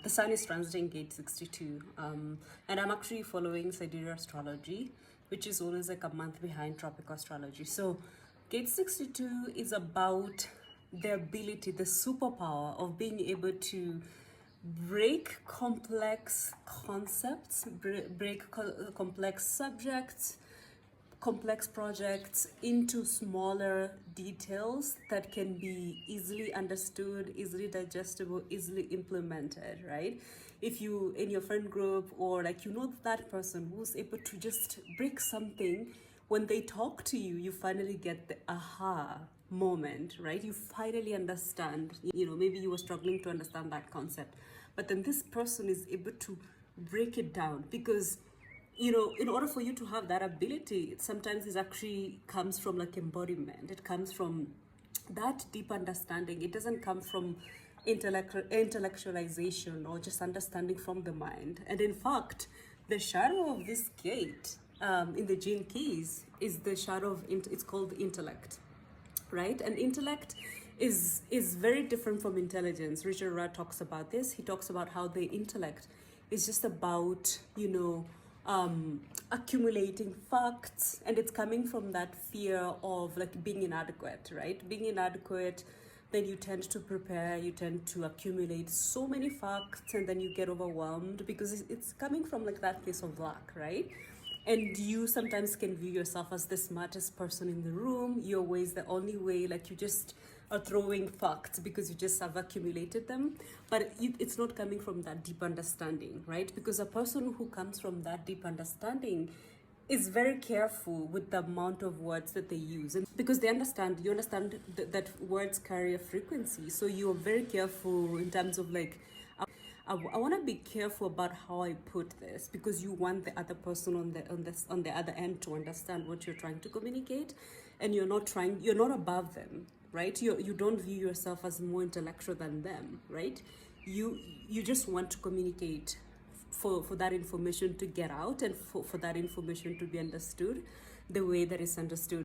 the sun is transiting gate 62, and I'm actually following sidereal astrology, which is always like a month behind tropical astrology. So gate 62 is about the ability, the superpower of being able to break complex concepts, break complex subjects, complex projects into smaller details that can be easily understood, easily digestible, easily implemented, right? If you in your friend group, or like that person who's able to just break something, when they talk to you, you finally get the aha moment, right? You finally understand, maybe you were struggling to understand that concept, but then this person is able to break it down, because in order for you to have that ability, sometimes it actually comes from like embodiment. It comes from that deep understanding. It doesn't come from intellectualization or just understanding from the mind. And in fact, the shadow of this gate in the gene keys is the shadow of, it's called intellect, right? And intellect is very different from intelligence. Richard Rudd talks about this. He talks about how the intellect is just about, accumulating facts, and it's coming from that fear of like being inadequate, right? Being inadequate, then you tend to prepare, you tend to accumulate so many facts, and then you get overwhelmed because it's coming from like that place of lack, right? And you sometimes can view yourself as the smartest person in the room. You're always the only way, like you just are throwing facts because you just have accumulated them. But it's not coming from that deep understanding, right? Because a person who comes from that deep understanding is very careful with the amount of words that they use, and because you understand that words carry a frequency. So you're very careful in terms of like, I want to be careful about how I put this, because you want the other person on the other end to understand what you're trying to communicate, and you're not above them, right? You don't view yourself as more intellectual than them, right? You just want to communicate for that information to get out, and for that information to be understood the way that it's understood.